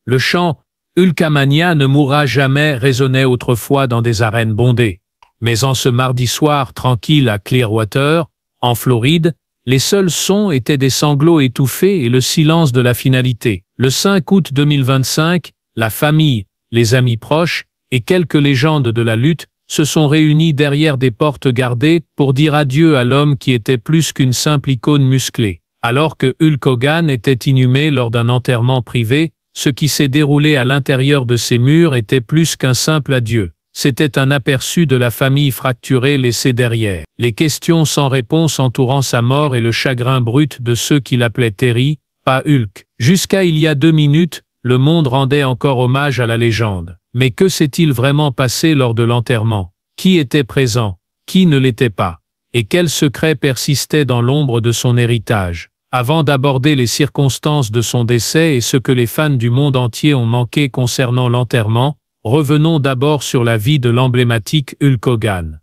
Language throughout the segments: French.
Le chant « Hulkamania ne mourra jamais » résonnait autrefois dans des arènes bondées. Mais en ce mardi soir tranquille à Clearwater, en Floride, les seuls sons étaient des sanglots étouffés et le silence de la finalité. Le 5 août 2025, la famille, les amis proches et quelques légendes de la lutte se sont réunis derrière des portes gardées pour dire adieu à l'homme qui était plus qu'une simple icône musclée. Alors que Hulk Hogan était inhumé lors d'un enterrement privé, ce qui s'est déroulé à l'intérieur de ces murs était plus qu'un simple adieu. C'était un aperçu de la famille fracturée laissée derrière. Les questions sans réponse entourant sa mort et le chagrin brut de ceux qui l'appelaient Terry, pas Hulk. Jusqu'à il y a 2 minutes, le monde rendait encore hommage à la légende. Mais que s'est-il vraiment passé lors de l'enterrement? Qui était présent? Qui ne l'était pas? Et quel secret persistait dans l'ombre de son héritage? Avant d'aborder les circonstances de son décès et ce que les fans du monde entier ont manqué concernant l'enterrement, revenons d'abord sur la vie de l'emblématique Hulk Hogan.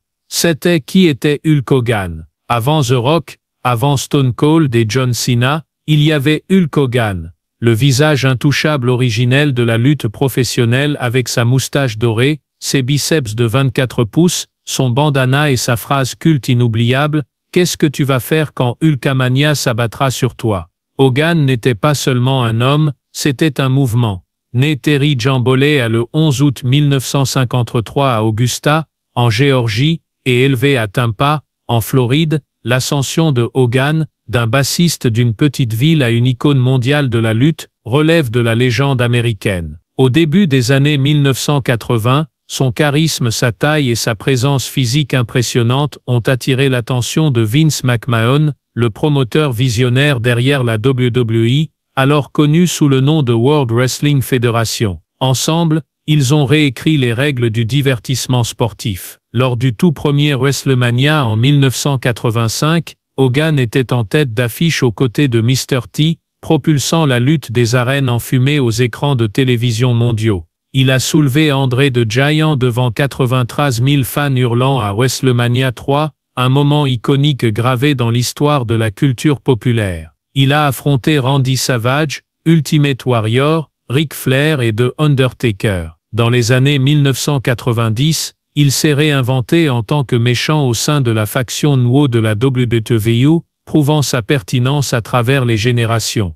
Qui était Hulk Hogan? Avant The Rock, avant Stone Cold et John Cena, il y avait Hulk Hogan, le visage intouchable originel de la lutte professionnelle avec sa moustache dorée, ses biceps de 24 pouces, son bandana et sa phrase culte inoubliable « Qu'est-ce que tu vas faire quand Hulkamania s'abattra sur toi ?» Hogan n'était pas seulement un homme, c'était un mouvement. Né Terry Jambolay le 11 août 1953 à Augusta, en Géorgie, et élevé à Tampa, en Floride, l'ascension de Hogan, d'un bassiste d'une petite ville à une icône mondiale de la lutte, relève de la légende américaine. Au début des années 1980, son charisme, sa taille et sa présence physique impressionnante ont attiré l'attention de Vince McMahon, le promoteur visionnaire derrière la WWE, alors connue sous le nom de World Wrestling Federation. Ensemble, ils ont réécrit les règles du divertissement sportif. Lors du tout premier WrestleMania en 1985, Hogan était en tête d'affiche aux côtés de Mr. T, propulsant la lutte des arènes en fumée aux écrans de télévision mondiaux. Il a soulevé André the Giant devant 93 000 fans hurlant à WrestleMania 3, un moment iconique gravé dans l'histoire de la culture populaire. Il a affronté Randy Savage, Ultimate Warrior, Ric Flair et The Undertaker. Dans les années 1990, il s'est réinventé en tant que méchant au sein de la faction NWO de la WWE, prouvant sa pertinence à travers les générations.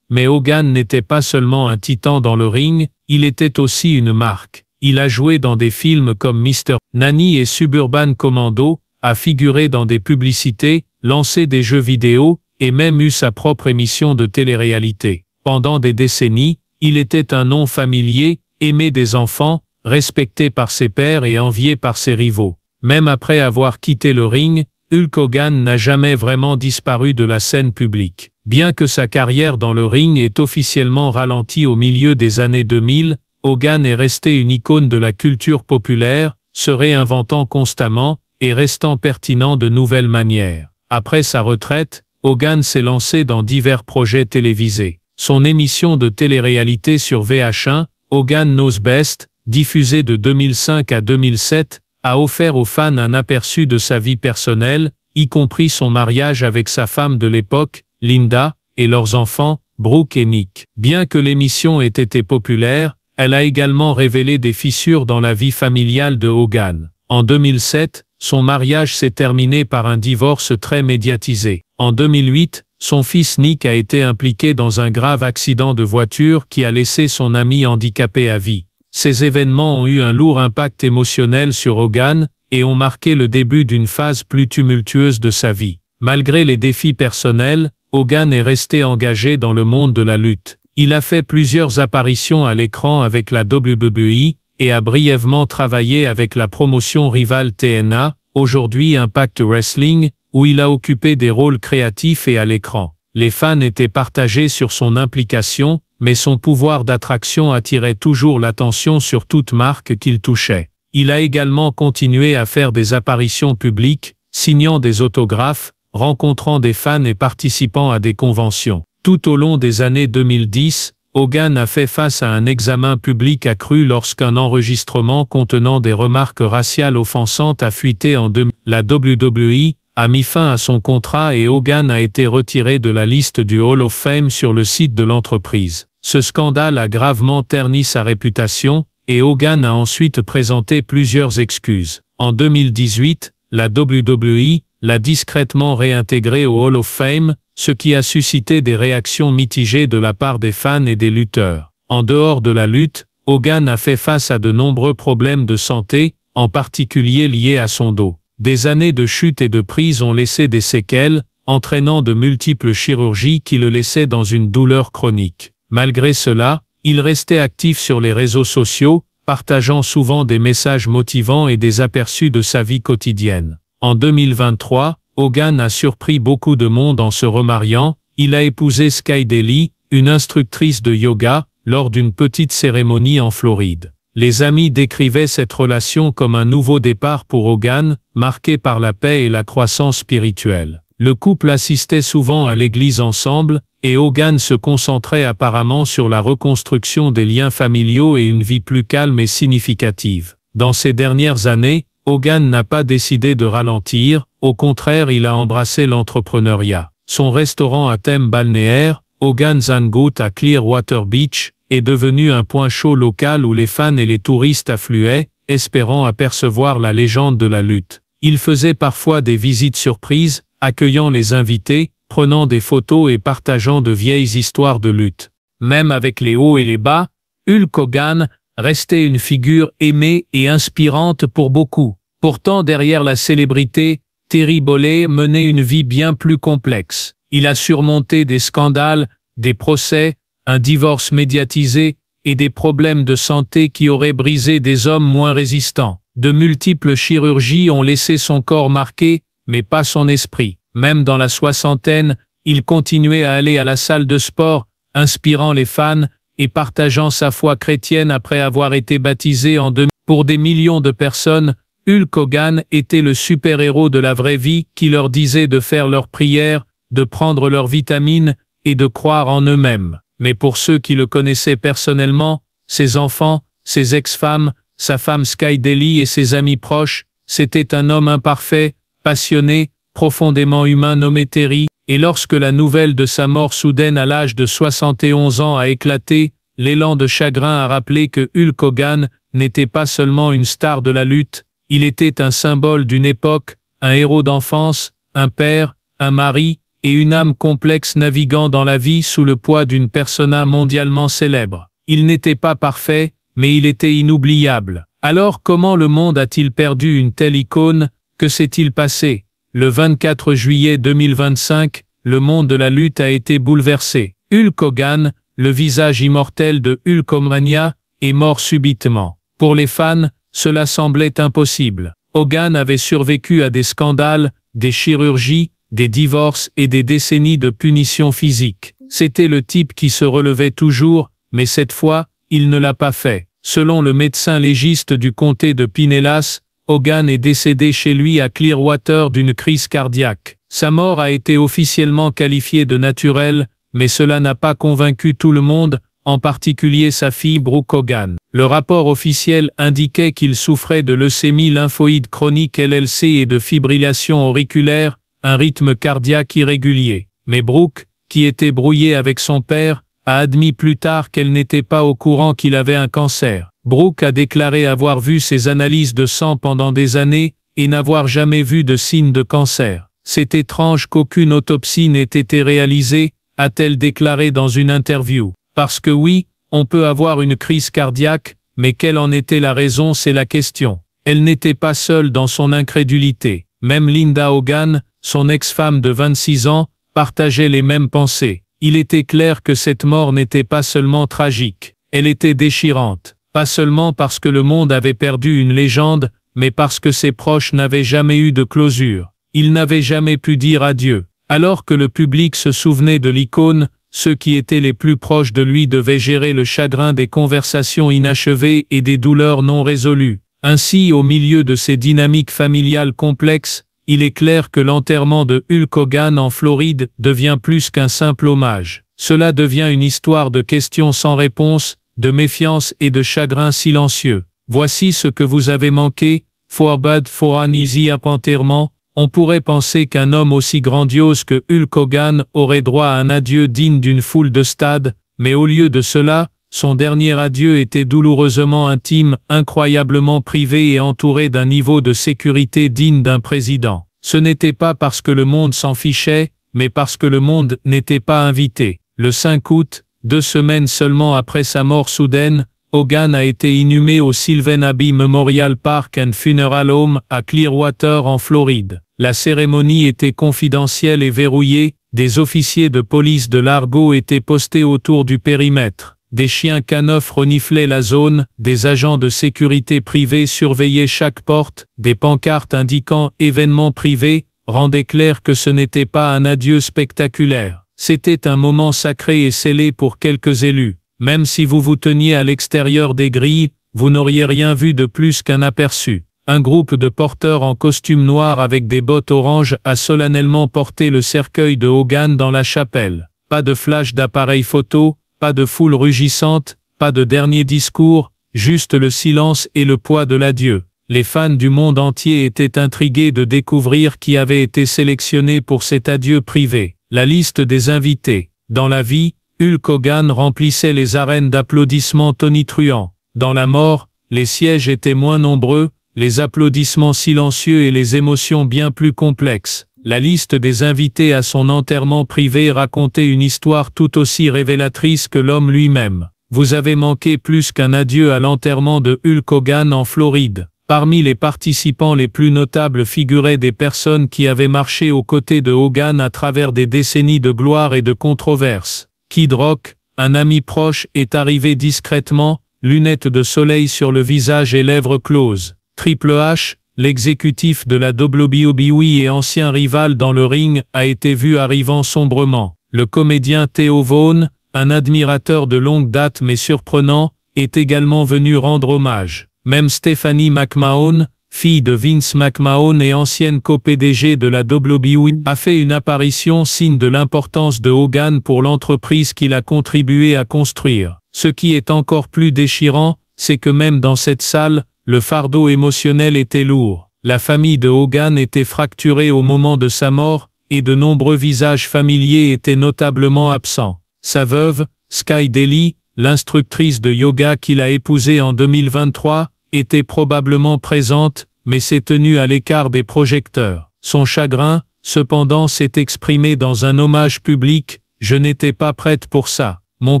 Mais Hogan n'était pas seulement un titan dans le ring, il était aussi une marque. Il a joué dans des films comme Mr. Nanny et Suburban Commando, a figuré dans des publicités, lancé des jeux vidéo, et même eu sa propre émission de télé-réalité. Pendant des décennies, il était un nom familier, aimé des enfants, respecté par ses pairs et envié par ses rivaux. Même après avoir quitté le ring, Hulk Hogan n'a jamais vraiment disparu de la scène publique. Bien que sa carrière dans le ring ait officiellement ralenti au milieu des années 2000, Hogan est resté une icône de la culture populaire, se réinventant constamment et restant pertinent de nouvelles manières. Après sa retraite, Hogan s'est lancé dans divers projets télévisés. Son émission de télé-réalité sur VH1, Hogan Knows Best, diffusée de 2005 à 2007, a offert aux fans un aperçu de sa vie personnelle, y compris son mariage avec sa femme de l'époque, Linda, et leurs enfants, Brooke et Nick. Bien que l'émission ait été populaire, elle a également révélé des fissures dans la vie familiale de Hogan. En 2007, son mariage s'est terminé par un divorce très médiatisé. En 2008, son fils Nick a été impliqué dans un grave accident de voiture qui a laissé son ami handicapé à vie. Ces événements ont eu un lourd impact émotionnel sur Hogan et ont marqué le début d'une phase plus tumultueuse de sa vie. Malgré les défis personnels, Hogan est resté engagé dans le monde de la lutte. Il a fait plusieurs apparitions à l'écran avec la WWE et a brièvement travaillé avec la promotion rivale TNA, aujourd'hui Impact Wrestling, où il a occupé des rôles créatifs et à l'écran. Les fans étaient partagés sur son implication, mais son pouvoir d'attraction attirait toujours l'attention sur toute marque qu'il touchait. Il a également continué à faire des apparitions publiques, signant des autographes, rencontrant des fans et participant à des conventions. Tout au long des années 2010, Hogan a fait face à un examen public accru lorsqu'un enregistrement contenant des remarques raciales offensantes a fuité en 2000. La WWE a mis fin à son contrat et Hogan a été retiré de la liste du Hall of Fame sur le site de l'entreprise. ce scandale a gravement terni sa réputation, et Hogan a ensuite présenté plusieurs excuses. En 2018, la WWE l'a discrètement réintégré au Hall of Fame, ce qui a suscité des réactions mitigées de la part des fans et des lutteurs. En dehors de la lutte, Hogan a fait face à de nombreux problèmes de santé, en particulier liés à son dos. Des années de chute et de prise ont laissé des séquelles, entraînant de multiples chirurgies qui le laissaient dans une douleur chronique. Malgré cela, il restait actif sur les réseaux sociaux, partageant souvent des messages motivants et des aperçus de sa vie quotidienne. En 2023, Hogan a surpris beaucoup de monde en se remariant. Il a épousé Sky Daly, une instructrice de yoga, lors d'une petite cérémonie en Floride. Les amis décrivaient cette relation comme un nouveau départ pour Hogan, marqué par la paix et la croissance spirituelle. Le couple assistait souvent à l'église ensemble, et Hogan se concentrait apparemment sur la reconstruction des liens familiaux et une vie plus calme et significative. Dans ces dernières années, Hogan n'a pas décidé de ralentir, au contraire il a embrassé l'entrepreneuriat. Son restaurant à thème balnéaire, Hogan's & Goat à Clearwater Beach, est devenu un point chaud local où les fans et les touristes affluaient, espérant apercevoir la légende de la lutte. Il faisait parfois des visites surprises, accueillant les invités, prenant des photos et partageant de vieilles histoires de lutte. Même avec les hauts et les bas, Hulk Hogan restait une figure aimée et inspirante pour beaucoup. Pourtant derrière la célébrité, Terry Bollea menait une vie bien plus complexe. Il a surmonté des scandales, des procès, un divorce médiatisé et des problèmes de santé qui auraient brisé des hommes moins résistants. De multiples chirurgies ont laissé son corps marqué, mais pas son esprit. Même dans la soixantaine, il continuait à aller à la salle de sport, inspirant les fans et partageant sa foi chrétienne après avoir été baptisé en 2000. Pour des millions de personnes, Hulk Hogan était le super-héros de la vraie vie qui leur disait de faire leurs prières, de prendre leurs vitamines et de croire en eux-mêmes. Mais pour ceux qui le connaissaient personnellement, ses enfants, ses ex-femmes, sa femme Sky Daly et ses amis proches, c'était un homme imparfait, passionné, profondément humain nommé Terry, et lorsque la nouvelle de sa mort soudaine à l'âge de 71 ans a éclaté, l'élan de chagrin a rappelé que Hulk Hogan n'était pas seulement une star de la lutte, il était un symbole d'une époque, un héros d'enfance, un père, un mari, et une âme complexe naviguant dans la vie sous le poids d'une persona mondialement célèbre. Il n'était pas parfait, mais il était inoubliable. Alors comment le monde a-t-il perdu une telle icône? Que s'est-il passé? Le 24 juillet 2025, le monde de la lutte a été bouleversé. Hulk Hogan, le visage immortel de Hulkamania, est mort subitement. Pour les fans, cela semblait impossible. Hogan avait survécu à des scandales, des chirurgies, des divorces et des décennies de punitions physiques. C'était le type qui se relevait toujours, mais cette fois, il ne l'a pas fait. Selon le médecin légiste du comté de Pinellas, Hogan est décédé chez lui à Clearwater d'une crise cardiaque. Sa mort a été officiellement qualifiée de naturelle, mais cela n'a pas convaincu tout le monde, en particulier sa fille Brooke Hogan. Le rapport officiel indiquait qu'il souffrait de leucémie lymphoïde chronique LLC et de fibrillation auriculaire, un rythme cardiaque irrégulier. Mais Brooke, qui était brouillée avec son père, a admis plus tard qu'elle n'était pas au courant qu'il avait un cancer. Brooke a déclaré avoir vu ses analyses de sang pendant des années et n'avoir jamais vu de signes de cancer. C'est étrange qu'aucune autopsie n'ait été réalisée, a-t-elle déclaré dans une interview. Parce que oui, on peut avoir une crise cardiaque, mais quelle en était la raison, c'est la question. Elle n'était pas seule dans son incrédulité. Même Linda Hogan, son ex-femme de 26 ans, partageait les mêmes pensées. Il était clair que cette mort n'était pas seulement tragique, elle était déchirante. Pas seulement parce que le monde avait perdu une légende, mais parce que ses proches n'avaient jamais eu de closure. Ils n'avaient jamais pu dire adieu. Alors que le public se souvenait de l'icône, ceux qui étaient les plus proches de lui devaient gérer le chagrin des conversations inachevées et des douleurs non résolues. Ainsi, au milieu de ces dynamiques familiales complexes, il est clair que l'enterrement de Hulk Hogan en Floride devient plus qu'un simple hommage. Cela devient une histoire de questions sans réponse, de méfiance et de chagrin silencieux. Voici ce que vous avez manqué, for bad for an easy enterrement. On pourrait penser qu'un homme aussi grandiose que Hulk Hogan aurait droit à un adieu digne d'une foule de stade, mais au lieu de cela, son dernier adieu était douloureusement intime, incroyablement privé et entouré d'un niveau de sécurité digne d'un président. Ce n'était pas parce que le monde s'en fichait, mais parce que le monde n'était pas invité. Le 5 août, 2 semaines seulement après sa mort soudaine, Hogan a été inhumé au Sylvan Abbey Memorial Park and Funeral Home à Clearwater en Floride. La cérémonie était confidentielle et verrouillée, des officiers de police de Largo étaient postés autour du périmètre. Des chiens canofs reniflaient la zone, des agents de sécurité privés surveillaient chaque porte, des pancartes indiquant « événement privé » rendaient clair que ce n'était pas un adieu spectaculaire. C'était un moment sacré et scellé pour quelques élus. Même si vous vous teniez à l'extérieur des grilles, vous n'auriez rien vu de plus qu'un aperçu. Un groupe de porteurs en costume noir avec des bottes oranges a solennellement porté le cercueil de Hogan dans la chapelle. Pas de flash d'appareil photo, pas de foule rugissante, pas de dernier discours, juste le silence et le poids de l'adieu. Les fans du monde entier étaient intrigués de découvrir qui avait été sélectionné pour cet adieu privé. La liste des invités. Dans la vie, Hulk Hogan remplissait les arènes d'applaudissements tonitruants. Dans la mort, les sièges étaient moins nombreux, les applaudissements silencieux et les émotions bien plus complexes. La liste des invités à son enterrement privé racontait une histoire tout aussi révélatrice que l'homme lui-même. Vous avez manqué plus qu'un adieu à l'enterrement de Hulk Hogan en Floride. Parmi les participants les plus notables figuraient des personnes qui avaient marché aux côtés de Hogan à travers des décennies de gloire et de controverses. Kid Rock, un ami proche, est arrivé discrètement, lunettes de soleil sur le visage et lèvres closes. Triple H, l'exécutif de la WWE et ancien rival dans le ring, a été vu arrivant sombrement. Le comédien Theo Vaughn, un admirateur de longue date mais surprenant, est également venu rendre hommage. Même Stephanie McMahon, fille de Vince McMahon et ancienne co-PDG de la WWE, a fait une apparition, signe de l'importance de Hogan pour l'entreprise qu'il a contribué à construire. Ce qui est encore plus déchirant, c'est que même dans cette salle, le fardeau émotionnel était lourd. La famille de Hogan était fracturée au moment de sa mort, et de nombreux visages familiers étaient notablement absents. Sa veuve, Sky Daly, l'instructrice de yoga qu'il a épousée en 2023, était probablement présente, mais s'est tenue à l'écart des projecteurs. Son chagrin, cependant, s'est exprimé dans un hommage public. « Je n'étais pas prête pour ça. Mon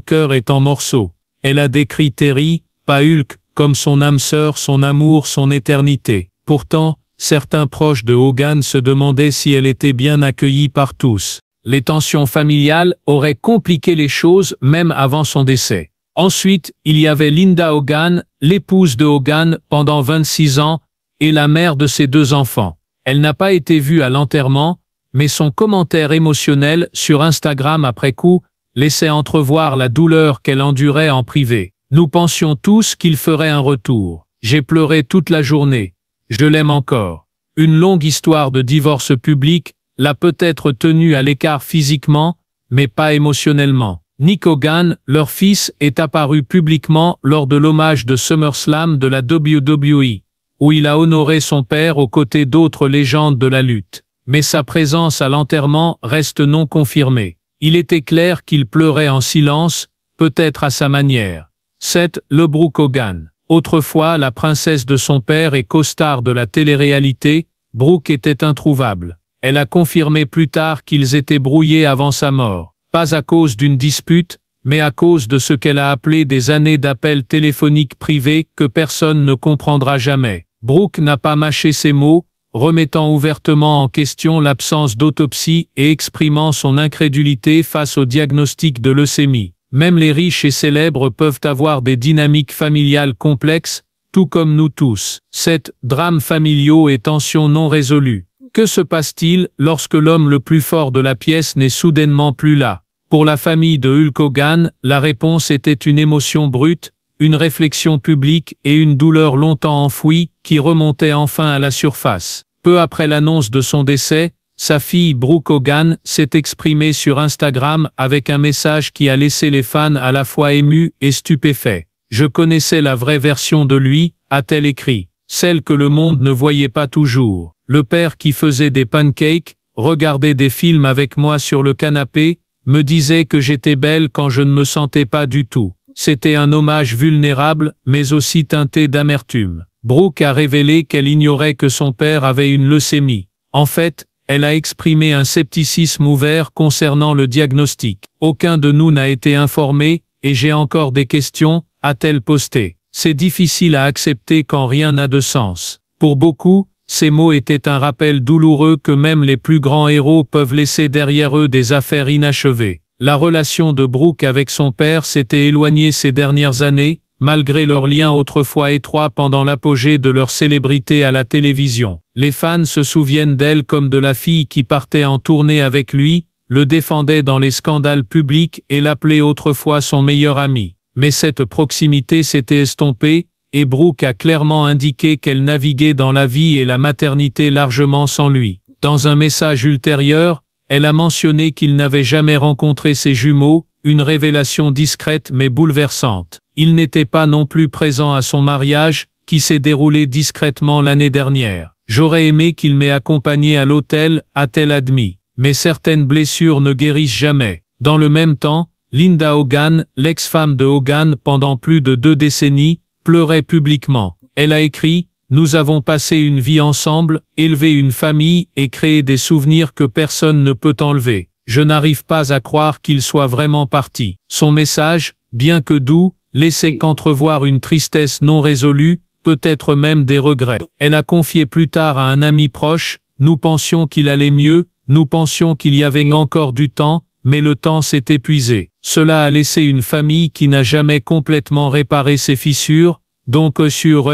cœur est en morceaux. » Elle a décrit Terry, pas Hulk, comme son âme sœur, son amour, son éternité. Pourtant, certains proches de Hogan se demandaient si elle était bien accueillie par tous. Les tensions familiales auraient compliqué les choses même avant son décès. Ensuite, il y avait Linda Hogan, l'épouse de Hogan pendant 26 ans, et la mère de ses 2 enfants. Elle n'a pas été vue à l'enterrement, mais son commentaire émotionnel sur Instagram après coup laissait entrevoir la douleur qu'elle endurait en privé. Nous pensions tous qu'il ferait un retour. J'ai pleuré toute la journée. Je l'aime encore. Une longue histoire de divorce public l'a peut-être tenu à l'écart physiquement, mais pas émotionnellement. Nick Hogan, leur fils, est apparu publiquement lors de l'hommage de SummerSlam de la WWE, où il a honoré son père aux côtés d'autres légendes de la lutte. Mais sa présence à l'enterrement reste non confirmée. Il était clair qu'il pleurait en silence, peut-être à sa manière. Seth LeBrook Hogan. Autrefois la princesse de son père et co-star de la télé-réalité, Brooke était introuvable. Elle a confirmé plus tard qu'ils étaient brouillés avant sa mort. Pas à cause d'une dispute, mais à cause de ce qu'elle a appelé des années d'appels téléphoniques privés que personne ne comprendra jamais. Brooke n'a pas mâché ses mots, remettant ouvertement en question l'absence d'autopsie et exprimant son incrédulité face au diagnostic de leucémie. Même les riches et célèbres peuvent avoir des dynamiques familiales complexes, tout comme nous tous. Cette drames familiaux et tensions non résolues. Que se passe-t-il lorsque l'homme le plus fort de la pièce n'est soudainement plus là? Pour la famille de Hulk Hogan, la réponse était une émotion brute, une réflexion publique et une douleur longtemps enfouie qui remontait enfin à la surface. Peu après l'annonce de son décès, sa fille Brooke Hogan s'est exprimée sur Instagram avec un message qui a laissé les fans à la fois émus et stupéfaits. « Je connaissais la vraie version de lui », a-t-elle écrit, celle que le monde ne voyait pas toujours. Le père qui faisait des pancakes, regardait des films avec moi sur le canapé, me disait que j'étais belle quand je ne me sentais pas du tout. C'était un hommage vulnérable, mais aussi teinté d'amertume. Brooke a révélé qu'elle ignorait que son père avait une leucémie. En fait, elle a exprimé un scepticisme ouvert concernant le diagnostic. Aucun de nous n'a été informé, et j'ai encore des questions, a-t-elle posté. C'est difficile à accepter quand rien n'a de sens. Pour beaucoup, ces mots étaient un rappel douloureux que même les plus grands héros peuvent laisser derrière eux des affaires inachevées. La relation de Brooke avec son père s'était éloignée ces dernières années, malgré leur lien autrefois étroit pendant l'apogée de leur célébrité à la télévision. Les fans se souviennent d'elle comme de la fille qui partait en tournée avec lui, le défendait dans les scandales publics et l'appelait autrefois son meilleur ami. Mais cette proximité s'était estompée, et Brooke a clairement indiqué qu'elle naviguait dans la vie et la maternité largement sans lui. Dans un message ultérieur, elle a mentionné qu'il n'avait jamais rencontré ses jumeaux, une révélation discrète mais bouleversante. Il n'était pas non plus présent à son mariage, qui s'est déroulé discrètement l'année dernière. J'aurais aimé qu'il m'ait accompagné à l'hôtel, a-t-elle admis. Mais certaines blessures ne guérissent jamais. Dans le même temps, Linda Hogan, l'ex-femme de Hogan pendant plus de 2 décennies, pleurait publiquement. Elle a écrit « Nous avons passé une vie ensemble, élevé une famille et créé des souvenirs que personne ne peut enlever. Je n'arrive pas à croire qu'il soit vraiment parti. » Son message, bien que doux, laissait qu'entrevoir une tristesse non résolue, peut-être même des regrets. Elle a confié plus tard à un ami proche « Nous pensions qu'il allait mieux, nous pensions qu'il y avait encore du temps, mais le temps s'est épuisé. Cela a laissé une famille qui n'a jamais complètement réparé ses fissures, donc sur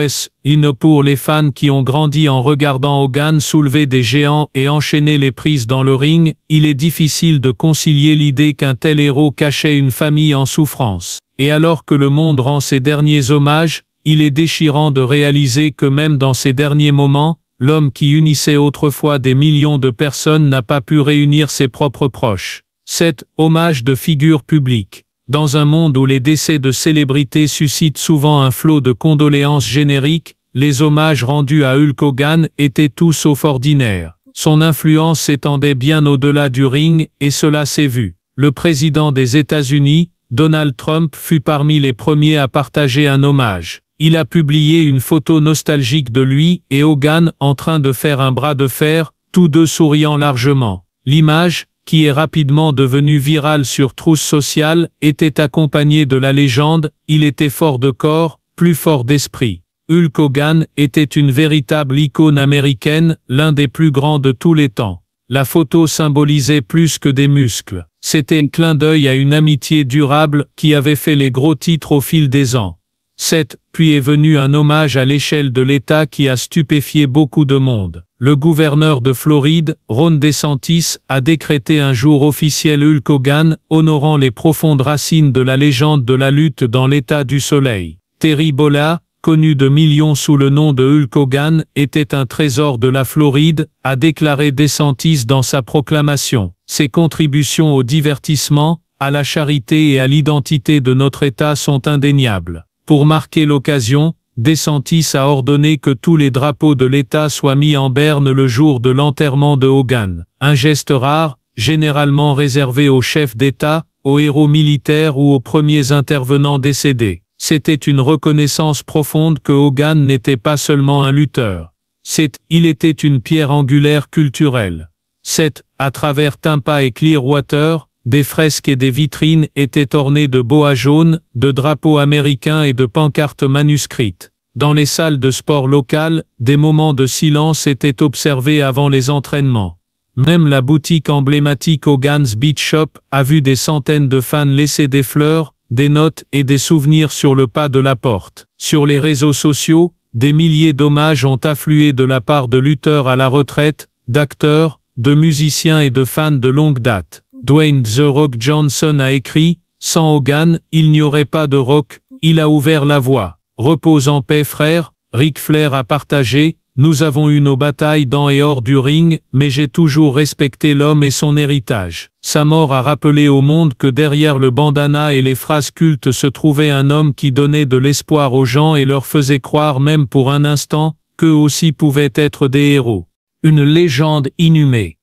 pour les fans qui ont grandi en regardant Hogan soulever des géants et enchaîner les prises dans le ring, il est difficile de concilier l'idée qu'un tel héros cachait une famille en souffrance. Et alors que le monde rend ses derniers hommages, il est déchirant de réaliser que même dans ces derniers moments, l'homme qui unissait autrefois des millions de personnes n'a pas pu réunir ses propres proches. 7. Hommage de figures publiques. Dans un monde où les décès de célébrités suscitent souvent un flot de condoléances génériques, les hommages rendus à Hulk Hogan étaient tout sauf ordinaires. Son influence s'étendait bien au-delà du ring, et cela s'est vu. Le président des États-Unis, Donald Trump, fut parmi les premiers à partager un hommage. Il a publié une photo nostalgique de lui et Hogan en train de faire un bras de fer, tous deux souriant largement. L'image, qui est rapidement devenue virale sur Truth Social, était accompagnée de la légende « Il était fort de corps, plus fort d'esprit ». Hulk Hogan était une véritable icône américaine, l'un des plus grands de tous les temps. La photo symbolisait plus que des muscles. C'était un clin d'œil à une amitié durable qui avait fait les gros titres au fil des ans. 7. Puis est venu un hommage à l'échelle de l'État qui a stupéfié beaucoup de monde. Le gouverneur de Floride, Ron DeSantis, a décrété un jour officiel Hulk Hogan, honorant les profondes racines de la légende de la lutte dans l'État du Soleil. Terry Bolla, connu de millions sous le nom de Hulk Hogan, était un trésor de la Floride, a déclaré DeSantis dans sa proclamation. Ses contributions au divertissement, à la charité et à l'identité de notre État sont indéniables. Pour marquer l'occasion, DeSantis a ordonné que tous les drapeaux de l'État soient mis en berne le jour de l'enterrement de Hogan. Un geste rare, généralement réservé aux chefs d'État, aux héros militaires ou aux premiers intervenants décédés. C'était une reconnaissance profonde que Hogan n'était pas seulement un lutteur. Il était une pierre angulaire culturelle. 7. À travers Tampa et Clearwater, des fresques et des vitrines étaient ornées de boas jaunes, de drapeaux américains et de pancartes manuscrites. Dans les salles de sport locales, des moments de silence étaient observés avant les entraînements. Même la boutique emblématique Hogan's Beach Shop a vu des centaines de fans laisser des fleurs, des notes et des souvenirs sur le pas de la porte. Sur les réseaux sociaux, des milliers d'hommages ont afflué de la part de lutteurs à la retraite, d'acteurs, de musiciens et de fans de longue date. Dwayne The Rock Johnson a écrit « Sans Hogan, il n'y aurait pas de rock, il a ouvert la voie. Repose en paix frère ». Ric Flair a partagé « Nous avons eu nos batailles dans et hors du ring, mais j'ai toujours respecté l'homme et son héritage ». Sa mort a rappelé au monde que derrière le bandana et les phrases cultes se trouvait un homme qui donnait de l'espoir aux gens et leur faisait croire même pour un instant, qu'eux aussi pouvaient être des héros. Une légende inhumée.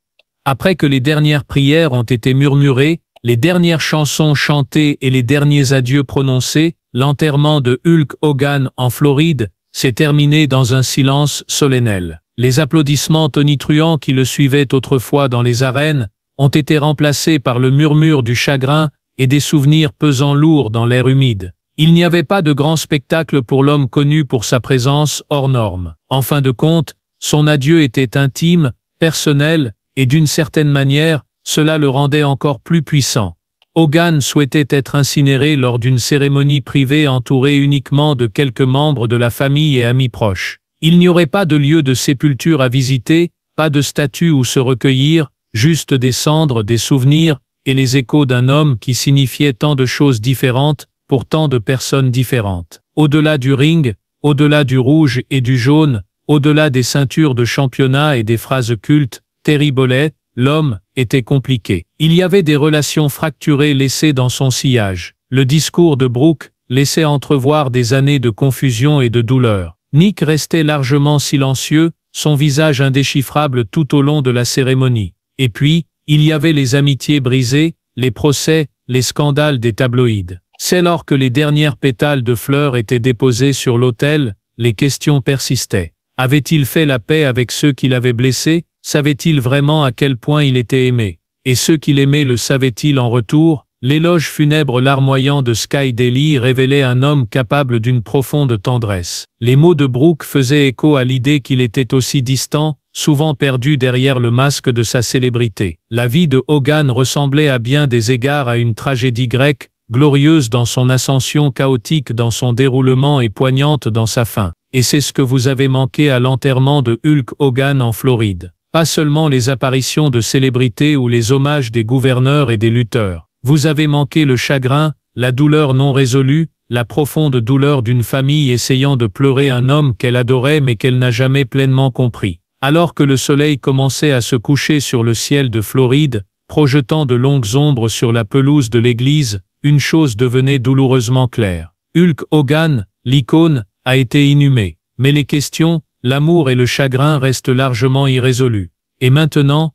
Après que les dernières prières ont été murmurées, Les dernières chansons chantées et les derniers adieux prononcés, l'enterrement de Hulk Hogan en Floride, s'est terminé dans un silence solennel. Les applaudissements tonitruants qui le suivaient autrefois dans les arènes ont été remplacés par le murmure du chagrin et des souvenirs pesant lourds dans l'air humide. Il n'y avait pas de grand spectacle pour l'homme connu pour sa présence hors norme. En fin de compte, son adieu était intime, personnel, et d'une certaine manière, cela le rendait encore plus puissant. Hogan souhaitait être incinéré lors d'une cérémonie privée entourée uniquement de quelques membres de la famille et amis proches. Il n'y aurait pas de lieu de sépulture à visiter, pas de statue où se recueillir, juste des cendres, des souvenirs, et les échos d'un homme qui signifiait tant de choses différentes, pour tant de personnes différentes. Au-delà du ring, au-delà du rouge et du jaune, au-delà des ceintures de championnat et des phrases cultes, Terry Bollea, l'homme, était compliqué. Il y avait des relations fracturées laissées dans son sillage. Le discours de Brooke laissait entrevoir des années de confusion et de douleur. Nick restait largement silencieux, son visage indéchiffrable tout au long de la cérémonie. Et puis, il y avait les amitiés brisées, les procès, les scandales des tabloïds. C'est lors que les dernières pétales de fleurs étaient déposées sur l'autel, les questions persistaient. Avait-il fait la paix avec ceux qui l'avaient blessé? Savait-il vraiment à quel point il était aimé? Et ceux qui l'aimaient le savaient-ils en retour? L'éloge funèbre larmoyant de Sky Daly révélait un homme capable d'une profonde tendresse. Les mots de Brooke faisaient écho à l'idée qu'il était aussi distant, souvent perdu derrière le masque de sa célébrité. La vie de Hogan ressemblait à bien des égards à une tragédie grecque, glorieuse dans son ascension, chaotique dans son déroulement et poignante dans sa fin. Et c'est ce que vous avez manqué à l'enterrement de Hulk Hogan en Floride. Pas seulement les apparitions de célébrités ou les hommages des gouverneurs et des lutteurs. Vous avez manqué le chagrin, la douleur non résolue, la profonde douleur d'une famille essayant de pleurer un homme qu'elle adorait mais qu'elle n'a jamais pleinement compris. Alors que le soleil commençait à se coucher sur le ciel de Floride, projetant de longues ombres sur la pelouse de l'église, une chose devenait douloureusement claire. Hulk Hogan, l'icône, a été inhumé. Mais les questions, l'amour et le chagrin restent largement irrésolus. Et maintenant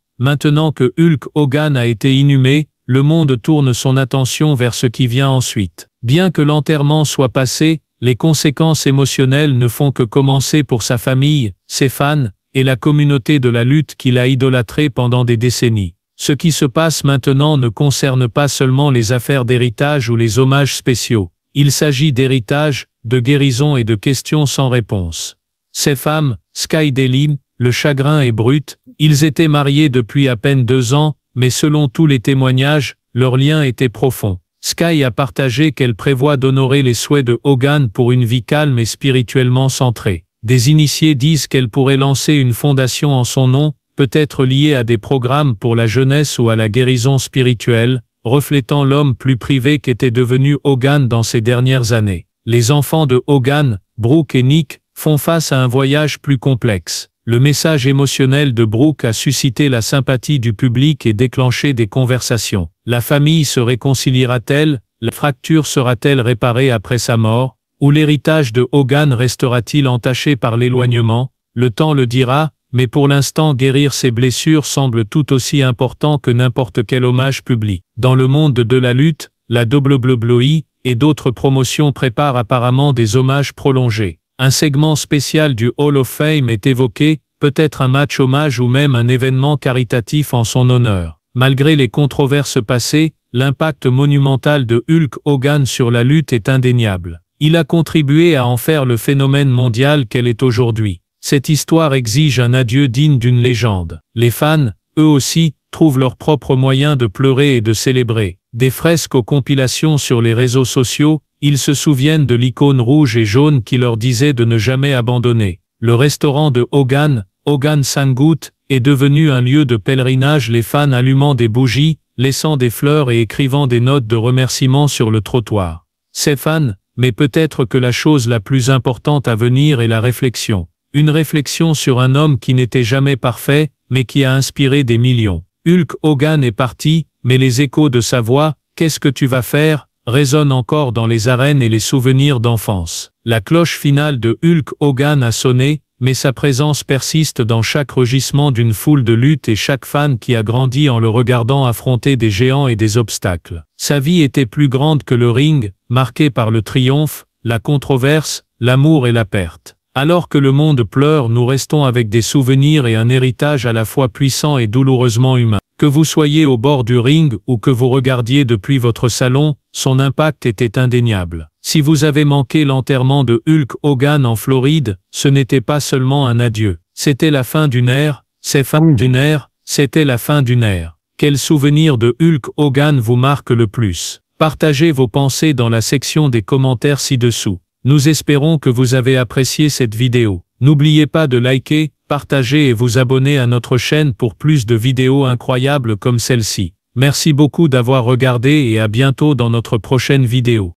que Hulk Hogan a été inhumé, le monde tourne son attention vers ce qui vient ensuite. Bien que l'enterrement soit passé, les conséquences émotionnelles ne font que commencer pour sa famille, ses fans, et la communauté de la lutte qu'il a idolâtrée pendant des décennies. Ce qui se passe maintenant ne concerne pas seulement les affaires d'héritage ou les hommages spéciaux. Il s'agit d'héritage, de guérison et de questions sans réponse. Ces femmes, Sky Daly, le chagrin est brut, ils étaient mariés depuis à peine 2 ans, mais selon tous les témoignages, leur lien était profond. Sky a partagé qu'elle prévoit d'honorer les souhaits de Hogan pour une vie calme et spirituellement centrée. Des initiés disent qu'elle pourrait lancer une fondation en son nom, peut-être liée à des programmes pour la jeunesse ou à la guérison spirituelle, reflétant l'homme plus privé qu'était devenu Hogan dans ces dernières années. Les enfants de Hogan, Brooke et Nick, font face à un voyage plus complexe. Le message émotionnel de Brooke a suscité la sympathie du public et déclenché des conversations. La famille se réconciliera-t-elle? La fracture sera-t-elle réparée après sa mort? Ou l'héritage de Hogan restera-t-il entaché par l'éloignement? Le temps le dira, mais pour l'instant guérir ses blessures semble tout aussi important que n'importe quel hommage public. Dans le monde de la lutte, la WWE et d'autres promotions préparent apparemment des hommages prolongés. Un segment spécial du Hall of Fame est évoqué, peut-être un match hommage ou même un événement caritatif en son honneur. Malgré les controverses passées, l'impact monumental de Hulk Hogan sur la lutte est indéniable. Il a contribué à en faire le phénomène mondial qu'elle est aujourd'hui. Cette histoire exige un adieu digne d'une légende. Les fans, eux aussi, trouvent leur propre moyen de pleurer et de célébrer. Des fresques aux compilations sur les réseaux sociaux, ils se souviennent de l'icône rouge et jaune qui leur disait de ne jamais abandonner. Le restaurant de Hogan, Hogan Sangoot, est devenu un lieu de pèlerinage, les fans allumant des bougies, laissant des fleurs et écrivant des notes de remerciement sur le trottoir. Ces fans, mais peut-être que la chose la plus importante à venir est la réflexion. Une réflexion sur un homme qui n'était jamais parfait, mais qui a inspiré des millions. Hulk Hogan est parti, mais les échos de sa voix, « Qu'est-ce que tu vas faire ?» résonnent encore dans les arènes et les souvenirs d'enfance. La cloche finale de Hulk Hogan a sonné, mais sa présence persiste dans chaque rugissement d'une foule de luttes et chaque fan qui a grandi en le regardant affronter des géants et des obstacles. Sa vie était plus grande que le ring, marquée par le triomphe, la controverse, l'amour et la perte. Alors que le monde pleure, nous restons avec des souvenirs et un héritage à la fois puissant et douloureusement humain. Que vous soyez au bord du ring ou que vous regardiez depuis votre salon, son impact était indéniable. Si vous avez manqué l'enterrement de Hulk Hogan en Floride, ce n'était pas seulement un adieu. C'était la fin d'une ère, c'était la fin d'une ère. Quel souvenir de Hulk Hogan vous marque le plus? Partagez vos pensées dans la section des commentaires ci-dessous. Nous espérons que vous avez apprécié cette vidéo. N'oubliez pas de liker, partager et vous abonner à notre chaîne pour plus de vidéos incroyables comme celle-ci. Merci beaucoup d'avoir regardé et à bientôt dans notre prochaine vidéo.